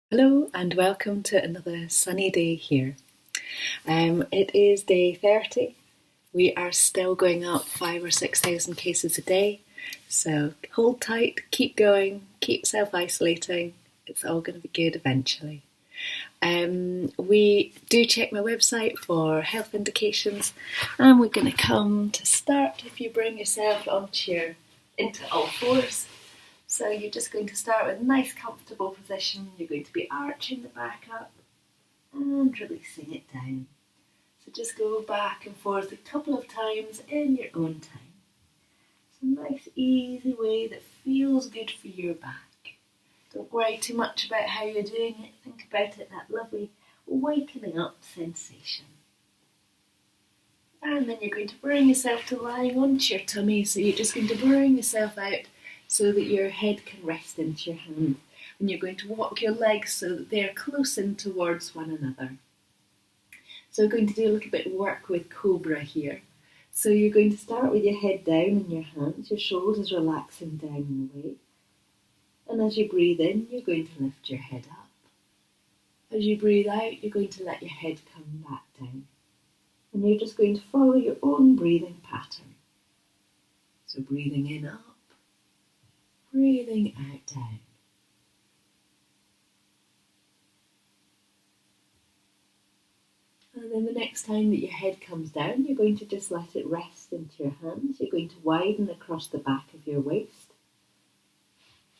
Hello and welcome to another sunny day here. It is day 30. We are still going up 5,000 or 6,000 cases a day. So hold tight, keep going, keep self-isolating. It's all going to be good eventually. We do check my website for health indications, and we're going to come to start if you bring yourself into all fours. So you're just going to start with a nice comfortable position. You're going to be arching the back up and releasing it down. So just go back and forth a couple of times in your own time. It's a nice easy way that feels good for your back. Don't worry too much about how you're doing it. Think about it, that lovely wakening up sensation. And then you're going to bring yourself to lying onto your tummy. So you're just going to bring yourself out so that your head can rest into your hand. And you're going to walk your legs so that they're close in towards one another. So we're going to do a little bit of work with Cobra here. So you're going to start with your head down in your hands, your shoulders relaxing down and away. And as you breathe in, you're going to lift your head up. As you breathe out, you're going to let your head come back down. And you're just going to follow your own breathing pattern. So breathing in up. Breathing out down. And then the next time that your head comes down, you're going to just let it rest into your hands. You're going to widen across the back of your waist.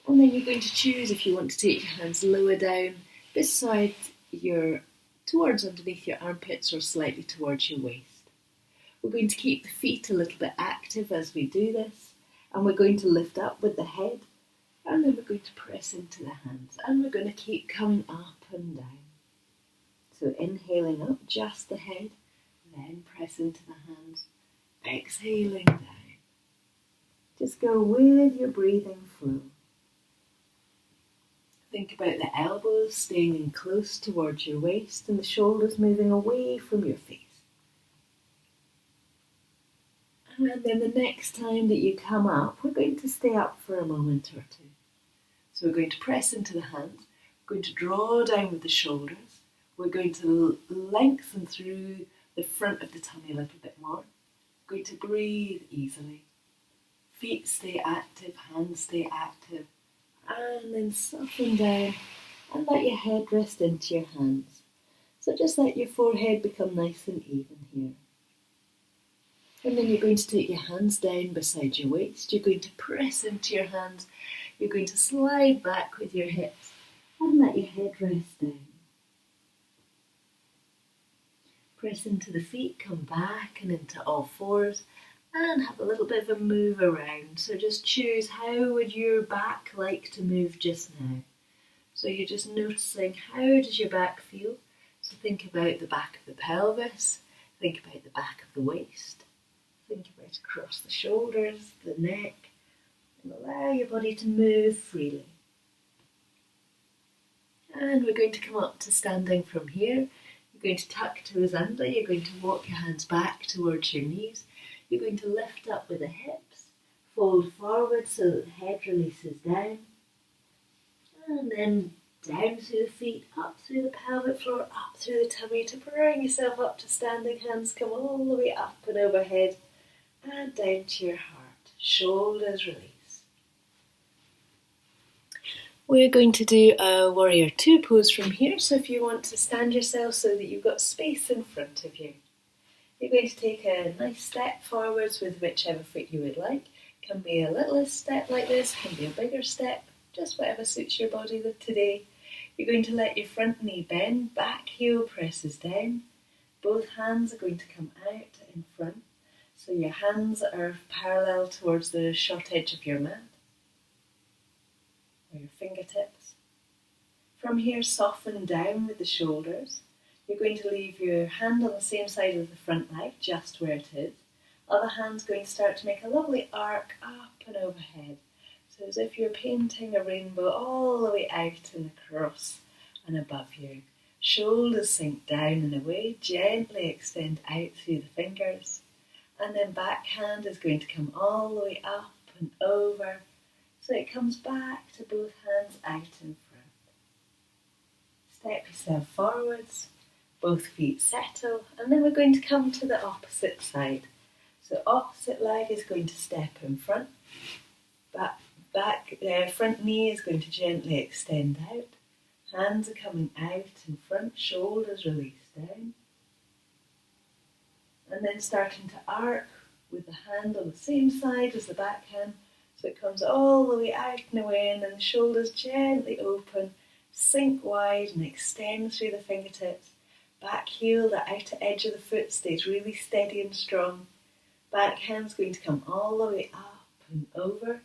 And then you're going to choose if you want to take your hands lower down, beside towards underneath your armpits or slightly towards your waist. We're going to keep the feet a little bit active as we do this. And we're going to lift up with the head, and then we're going to press into the hands, and we're going to keep coming up and down. So inhaling up just the head, then press into the hands, exhaling down. Just go with your breathing flow. Think about the elbows staying in close towards your waist and the shoulders moving away from your face. And then the next time that you come up, we're going to stay up for a moment or two. So we're going to press into the hands, we're going to draw down with the shoulders, we're going to lengthen through the front of the tummy a little bit more. We're going to breathe easily. Feet stay active, hands stay active, and then soften down and let your head rest into your hands. So just let your forehead become nice and even here. And then you're going to take your hands down beside your waist. You're going to press into your hands. You're going to slide back with your hips and let your head rest down. Press into the feet, come back and into all fours and have a little bit of a move around. So just choose how would your back like to move just now. So you're just noticing how does your back feel. So think about the back of the pelvis, think about the back of the waist. Think about across the shoulders, the neck, and allow your body to move freely. And we're going to come up to standing from here. You're going to tuck toes under, you're going to walk your hands back towards your knees. You're going to lift up with the hips, fold forward so that the head releases down. And then down through the feet, up through the pelvic floor, up through the tummy to bring yourself up to standing. Hands come all the way up and overhead. And down to your heart, shoulders release. We're going to do a warrior two pose from here. So if you want to stand yourself so that you've got space in front of you. You're going to take a nice step forwards with whichever foot you would like. Can be a little step like this, can be a bigger step, just whatever suits your body today. You're going to let your front knee bend, back heel presses down. Both hands are going to come out in front. So your hands are parallel towards the short edge of your mat, or your fingertips. From here, soften down with the shoulders. You're going to leave your hand on the same side of the front leg, just where it is. Other hand's going to start to make a lovely arc up and overhead. So as if you're painting a rainbow all the way out and across and above you. Shoulders sink down and away, gently extend out through the fingers. And then back hand is going to come all the way up and over. So it comes back to both hands out in front. Step yourself forwards, both feet settle, and then we're going to come to the opposite side. So opposite leg is going to step in front, front knee is going to gently extend out, hands are coming out in front, shoulders release down, and then starting to arc with the hand on the same side as the backhand, so it comes all the way out and away, and then the shoulders gently open, sink wide and extend through the fingertips. Back heel, the outer edge of the foot stays really steady and strong. Backhand's going to come all the way up and over,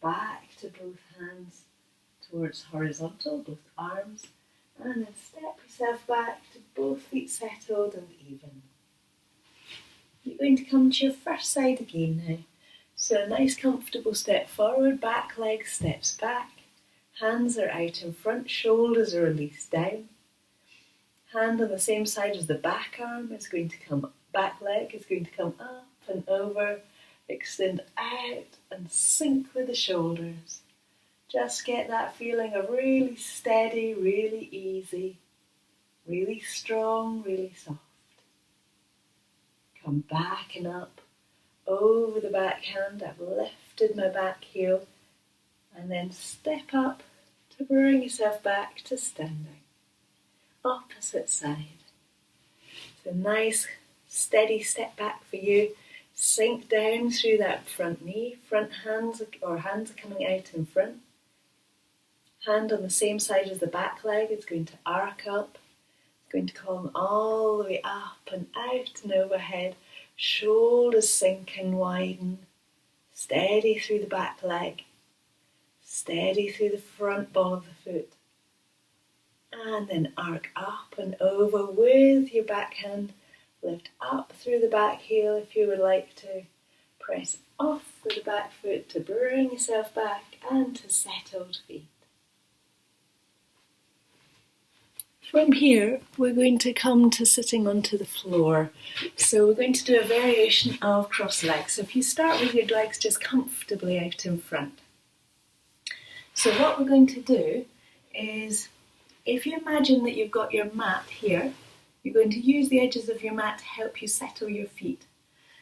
back to both hands towards horizontal, both arms, and then step yourself back to both feet settled and even. You're going to come to your first side again now. So a nice comfortable step forward, back leg steps back, hands are out in front, shoulders are released down. Hand on the same side as the back arm is going to come, back leg is going to come up and over, extend out and sink with the shoulders. Just get that feeling of really steady, really easy, really strong, really soft. Come back and up, over the backhand, I've lifted my back heel, and then step up to bring yourself back to standing. Opposite side. So nice, steady step back for you. Sink down through that front knee, hands are coming out in front. Hand on the same side as the back leg is going to arc up. It's going to come all the way up and out and overhead. Shoulders sink and widen. Steady through the back leg. Steady through the front ball of the foot. And then arc up and over with your backhand. Lift up through the back heel if you would like to. Press off with the back foot to bring yourself back and to settled feet. From here, we're going to come to sitting onto the floor. So we're going to do a variation of cross legs. So if you start with your legs just comfortably out in front. So what we're going to do is, if you imagine that you've got your mat here, you're going to use the edges of your mat to help you settle your feet.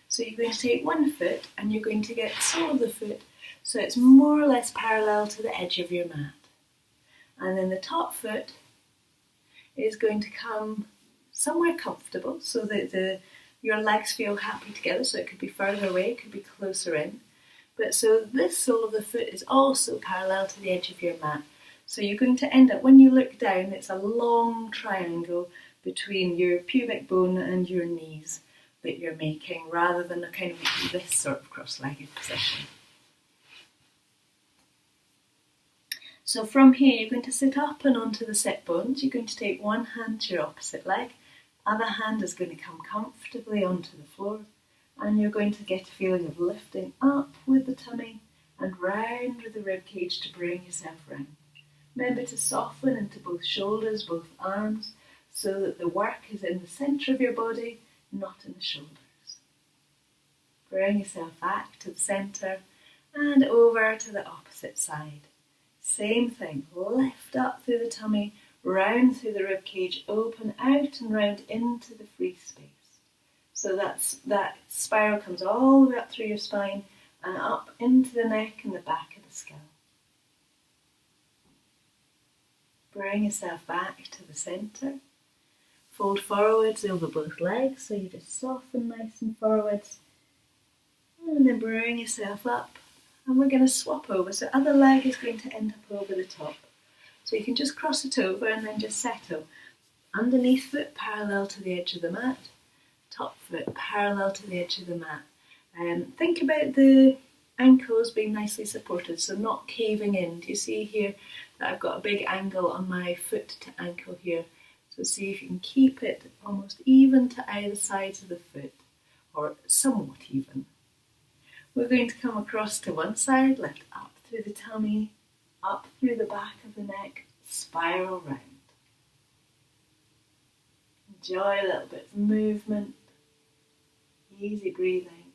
So you're going to take one foot and you're going to get the sole of the foot so it's more or less parallel to the edge of your mat. And then the top foot is going to come somewhere comfortable so that your legs feel happy together, so it could be further away, it could be closer in. But so this sole of the foot is also parallel to the edge of your mat. So you're going to end up, when you look down, it's a long triangle between your pubic bone and your knees that you're making, rather than a kind of this sort of cross-legged position. So from here, you're going to sit up and onto the sit bones. You're going to take one hand to your opposite leg, other hand is going to come comfortably onto the floor, and you're going to get a feeling of lifting up with the tummy and round with the rib cage to bring yourself round. Remember to soften into both shoulders, both arms, so that the work is in the centre of your body, not in the shoulders. Bring yourself back to the centre and over to the opposite side. Same thing, lift up through the tummy, round through the rib cage, open out and round into the free space. So that spiral comes all the way up through your spine and up into the neck and the back of the skull. Bring yourself back to the centre. Fold forwards over both legs, so you just soften nice and forwards. And then bring yourself up. And we're going to swap over. So other leg is going to end up over the top. So you can just cross it over and then just settle. Underneath foot parallel to the edge of the mat. Top foot parallel to the edge of the mat. Think about the ankles being nicely supported, so not caving in. Do you see here that I've got a big angle on my foot to ankle here? So see if you can keep it almost even to either sides of the foot, or somewhat even. We're going to come across to one side, lift up through the tummy, up through the back of the neck, spiral round. Enjoy a little bit of movement, easy breathing,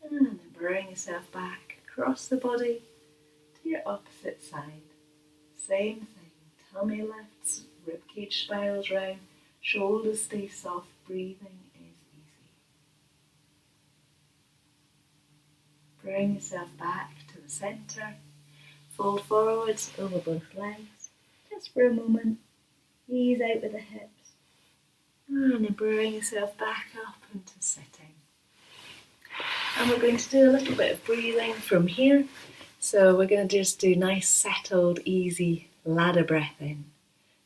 and then bring yourself back across the body to your opposite side. Same thing, tummy lifts, ribcage spirals round, shoulders stay soft, breathing is easy. Bring yourself back to the centre, fold forwards over both legs, just for a moment, ease out with the hips, and then bring yourself back up into sitting. And we're going to do a little bit of breathing from here. So we're going to just do nice, settled, easy ladder breath in.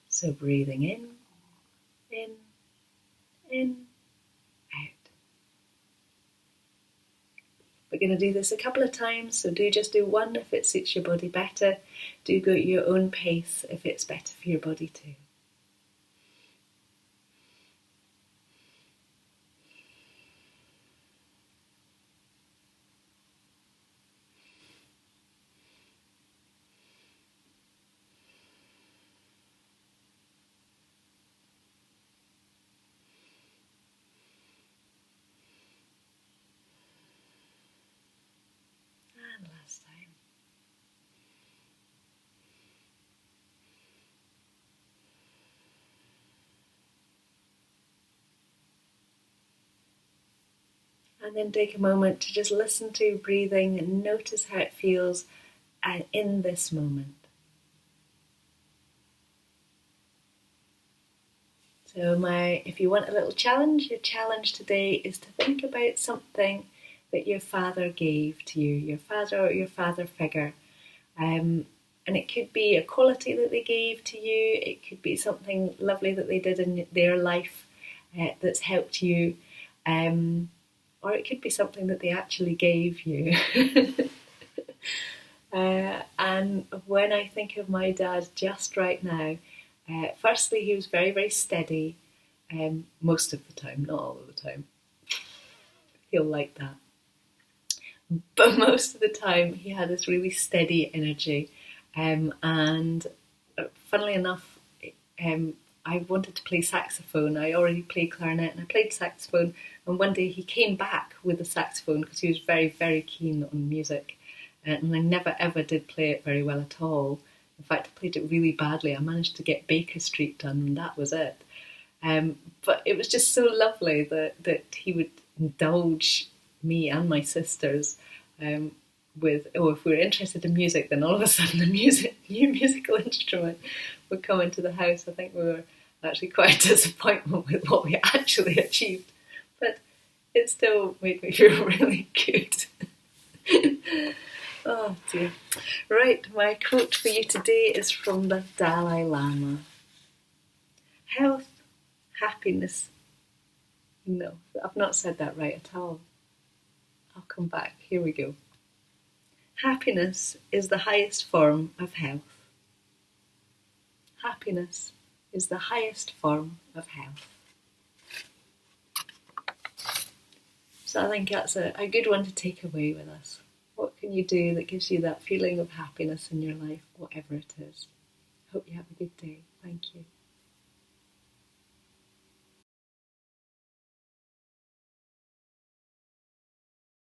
So breathing in, out. We're going to do this a couple of times, so do just do one if it suits your body better. Do go at your own pace if it's better for your body too. And last time. And then take a moment to just listen to your breathing and notice how it feels in this moment. So if you want a little challenge, your challenge today is to think about something that your father gave to you, your father or your father figure. And it could be a quality that they gave to you, it could be something lovely that they did in their life that's helped you, or it could be something that they actually gave you. And when I think of my dad just right now, firstly, he was very, very steady most of the time, not all of the time. He'll like that. But most of the time, he had this really steady energy. And funnily enough, I wanted to play saxophone. I already played clarinet and I played saxophone. And one day he came back with the saxophone because he was very, very keen on music. And I never ever did play it very well at all. In fact, I played it really badly. I managed to get Baker Street done and that was it. But it was just so lovely that he would indulge me and my sisters with, if we were interested in music, then all of a sudden a new musical instrument would come into the house. I think we were actually quite a disappointment with what we actually achieved, but it still made me feel really good. Oh dear. Right, my quote for you today is from the Dalai Lama. Health, happiness. No, I've not said that right at all. I'll come back. Here we go. Happiness is the highest form of health. Happiness is the highest form of health. So I think that's a good one to take away with us. What can you do that gives you that feeling of happiness in your life, whatever it is? Hope you have a good day. Thank you.